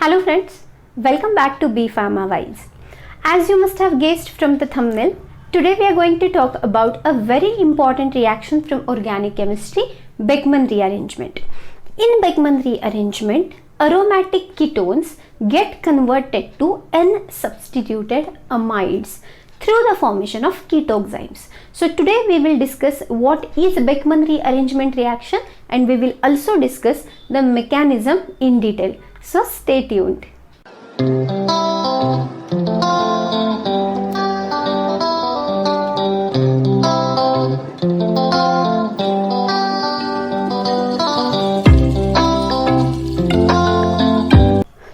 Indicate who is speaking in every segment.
Speaker 1: Hello friends, welcome back to Pharmawise. As you must have guessed from the thumbnail, today we are going to talk about a very important reaction from organic chemistry, Beckmann rearrangement. In Beckmann rearrangement, aromatic ketones get converted to N-substituted amides through the formation of ketoximes. So today we will discuss what is Beckmann rearrangement reaction and we will also discuss the mechanism in detail. So stay tuned.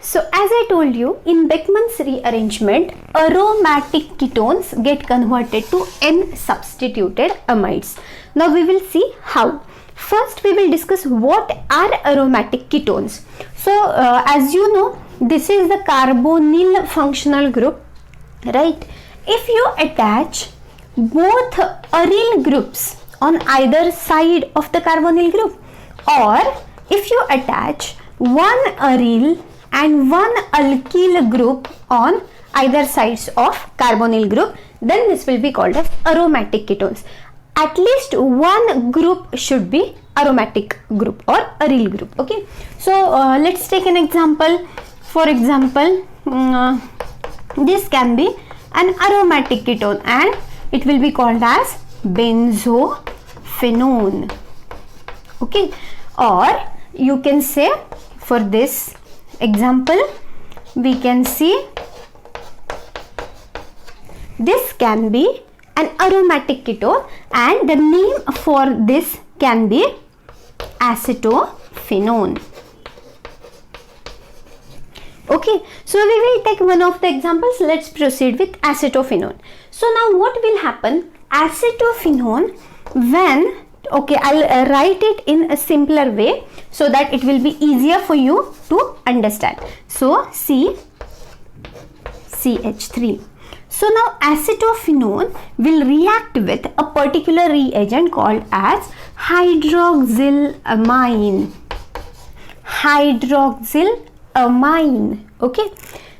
Speaker 1: So as I told you, in Beckmann's rearrangement, aromatic ketones get converted to N-substituted amides. Now we will see how. First we will discuss what are aromatic ketones. So as you know, this is the carbonyl functional group, right? If you attach both aryl groups on either side of the carbonyl group, or if you attach one aryl and one alkyl group on either sides of carbonyl group, then this will be called as aromatic ketones. At least one group should be aromatic group or aryl group. Okay, so let's take an example. For example, this can be an aromatic ketone and it will be called as benzophenone. Okay, or you can say, for this example, we can see this can be an aromatic ketone and the name for this can be acetophenone. Okay, so we will take one of the examples. Let's proceed with acetophenone. So now what will happen? Acetophenone, when, okay, I'll write it in a simpler way so that it will be easier for you to understand. So CH3. So now acetophenone will react with a particular reagent called as hydroxylamine. Okay,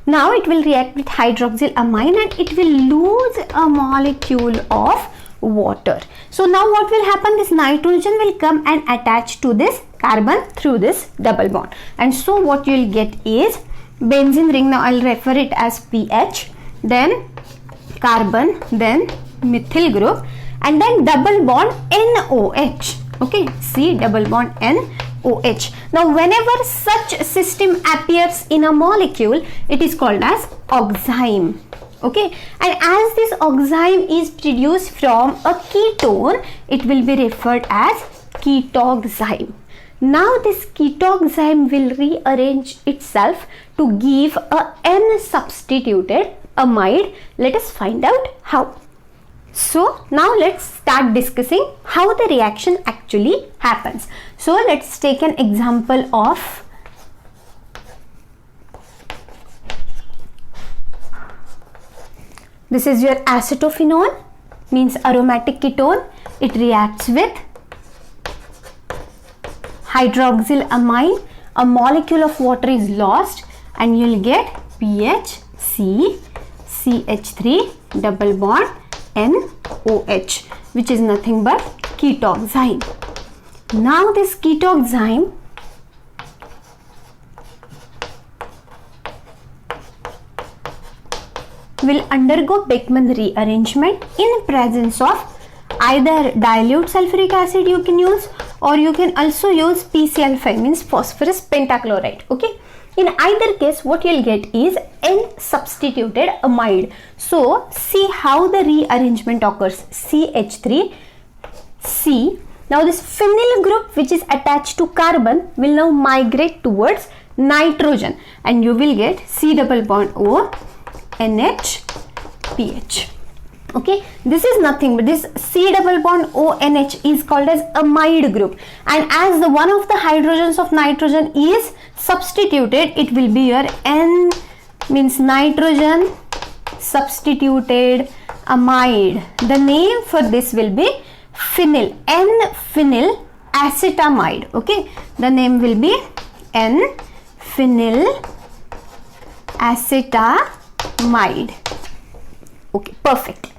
Speaker 1: now it will react with hydroxylamine and it will lose a molecule of water. So now what will happen? This nitrogen will come and attach to this carbon through this double bond, and so what you will get is benzene ring. Now I'll refer it as PH, then carbon, then methyl group, and then double bond NOH. Okay, C double bond NOH. Now whenever such system appears in a molecule, it is called as oxime. Okay, and as this oxime is produced from a ketone, it will be referred as ketoxime. Now this ketoxime will rearrange itself to give a N-substituted amide. Let us find out how. So now let's start discussing how the reaction actually happens. So let's take an example of this is your acetophenone, means aromatic ketone. It reacts with hydroxylamine. A molecule of water is lost and you will get PHC CH3 double bond NOH, which is nothing but ketoxime. Now this ketoxime will undergo Beckmann rearrangement in presence of either dilute sulfuric acid you can use, or you can also use PCl5, means phosphorus pentachloride. Okay, in either case what you'll get is N-substituted amide. So see how the rearrangement occurs. CH3 C. Now this phenyl group which is attached to carbon will now migrate towards nitrogen and you will get C double bond O NH PH. Okay, this is nothing but this C double bond ONH is called as amide group, and as the one of the hydrogens of nitrogen is substituted, it will be your N, means nitrogen substituted amide. The name for this will be phenyl, N-phenyl acetamide. Okay, the name will be N-phenyl acetamide. Okay, perfect.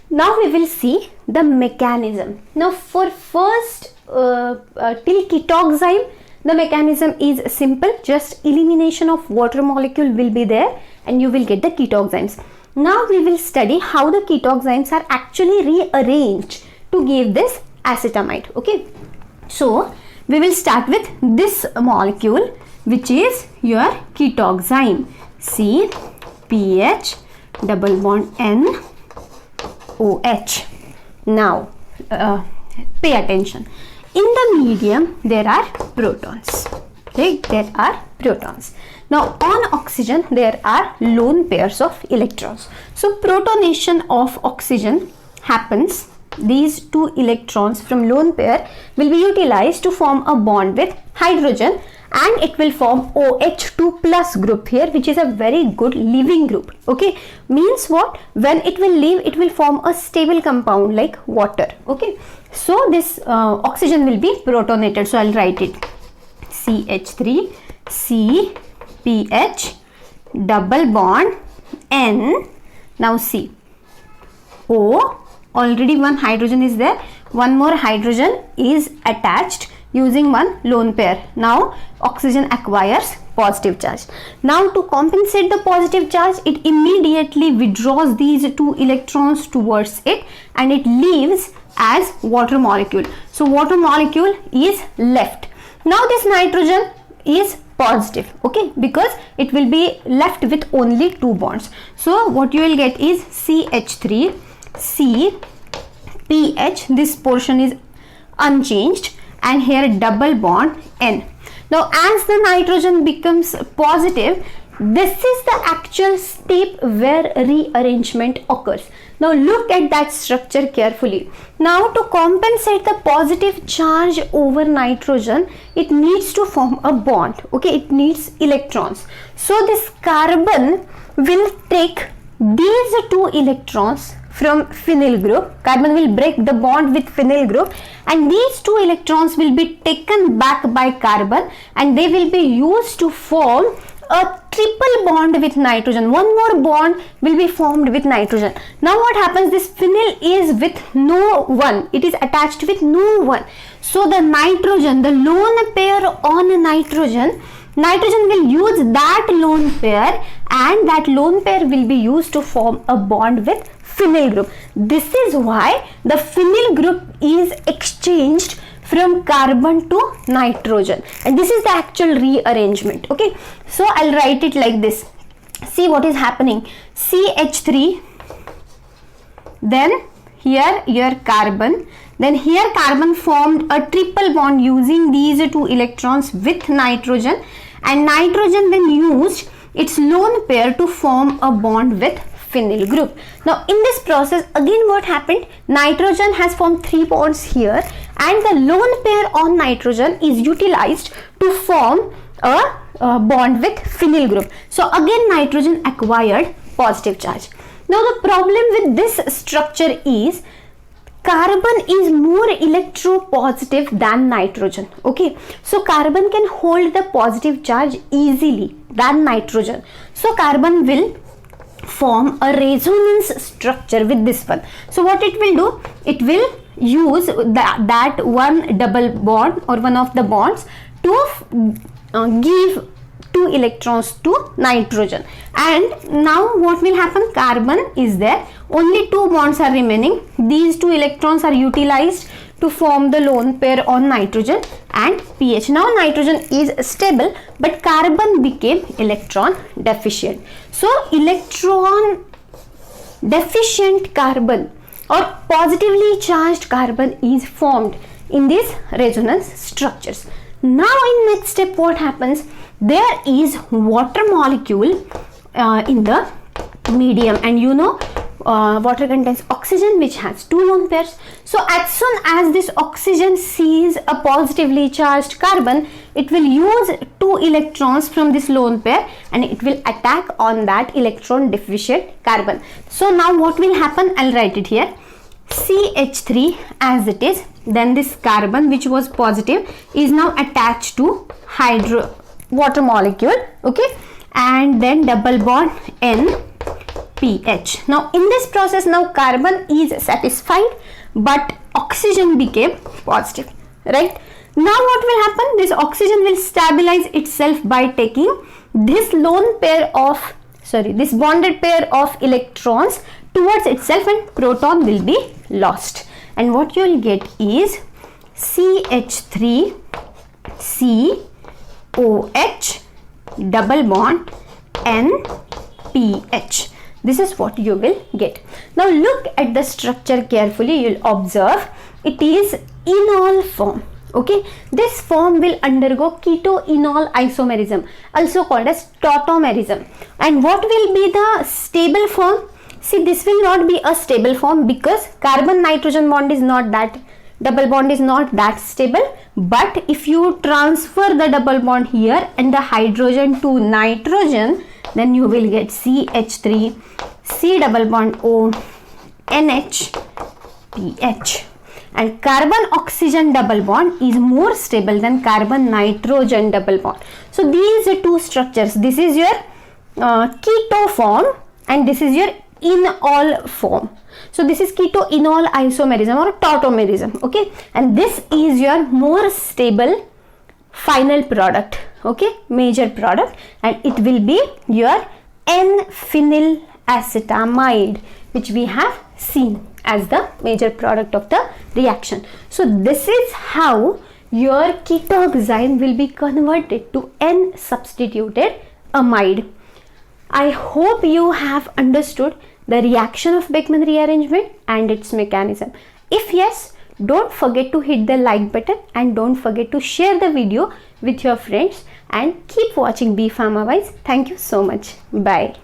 Speaker 1: Now we will see the mechanism. Now for first till ketoxime, the mechanism is simple. Just elimination of water molecule will be there and you will get the ketoximes. Now we will study how the ketoximes are actually rearranged to give this acetamide. Okay, so we will start with this molecule, which is your ketoxime. C PH double bond N OH. Now pay attention. In the medium there are protons. Right? There are protons. Now on oxygen there are lone pairs of electrons. So protonation of oxygen happens. These two electrons from lone pair will be utilized to form a bond with hydrogen, and it will form OH2 plus group here, which is a very good leaving group. Okay, means what? When it will leave, it will form a stable compound like water. Okay, so this oxygen will be protonated. So I'll write it CH3 CPH double bond N. Now C O. Already one hydrogen is there, one more hydrogen is attached using one lone pair. Now oxygen acquires positive charge. Now to compensate the positive charge, it immediately withdraws these two electrons towards it and it leaves as water molecule. So water molecule is left. Now this nitrogen is positive, okay, because it will be left with only two bonds. So what you will get is CH3 C PH, this portion is unchanged, and here double bond N. Now as the nitrogen becomes positive, this is the actual step where rearrangement occurs. Now look at that structure carefully. Now to compensate the positive charge over nitrogen, it needs to form a bond. Okay, it needs electrons. So this carbon will take these two electrons from phenyl group. Carbon will break the bond with phenyl group and these two electrons will be taken back by carbon and they will be used to form a triple bond with nitrogen. One more bond will be formed with nitrogen. Now what happens? This phenyl is with no one. It is attached with no one. So the nitrogen, the lone pair on nitrogen will use that lone pair and that lone pair will be used to form a bond with phenyl group. This is why the phenyl group is exchanged from carbon to nitrogen, and this is the actual rearrangement. Okay, so I'll write it like this. See what is happening. CH3, then here your carbon, then here carbon formed a triple bond using these two electrons with nitrogen, and nitrogen then used its lone pair to form a bond with phenyl group. Now in this process again what happened? Nitrogen has formed three bonds here and the lone pair on nitrogen is utilized to form a bond with phenyl group. So again nitrogen acquired positive charge. Now the problem with this structure is carbon is more electropositive than nitrogen. Okay, so carbon can hold the positive charge easily than nitrogen. So carbon will form a resonance structure with this one. So what it will do? It will use that one double bond or one of the bonds to give two electrons to nitrogen. And now what will happen? Carbon is there, only two bonds are remaining. These two electrons are utilized to form the lone pair on nitrogen and pH. Now nitrogen is stable but carbon became electron deficient. So electron deficient carbon or positively charged carbon is formed in these resonance structures. Now in next step what happens? There is water molecule in the medium, and you know water contains oxygen which has two lone pairs. So as soon as this oxygen sees a positively charged carbon, it will use two electrons from this lone pair and it will attack on that electron deficient carbon. So now what will happen? I'll write it here. CH3 as it is, then this carbon which was positive is now attached to water molecule, okay, and then double bond NPH. Now in this process, now carbon is satisfied but oxygen became positive, right? Now what will happen? This oxygen will stabilize itself by taking this this bonded pair of electrons towards itself, and proton will be lost, and what you will get is CH3 COH double bond NPH. This is what you will get. Now look at the structure carefully. You will observe it is enol form. Okay, this form will undergo keto-enol isomerism, also called as tautomerism. And what will be the stable form? See, this will not be a stable form because carbon nitrogen bond is not that, double bond is not that stable. But if you transfer the double bond here and the hydrogen to nitrogen, then you will get CH3 C double bond O NH PH. And carbon oxygen double bond is more stable than carbon nitrogen double bond. So these are two structures. This is your keto form and this is your enol form. So this is keto-enol isomerism or tautomerism. Okay, and this is your more stable final product. Okay, major product, and it will be your N-phenylacetamide, which we have seen as the major product of the reaction. So this is how your ketoxime will be converted to N-substituted amide. I hope you have understood the reaction of Beckmann rearrangement and its mechanism. If yes, don't forget to hit the like button and don't forget to share the video with your friends and keep watching B.Pharmawise. Thank you so much. Bye.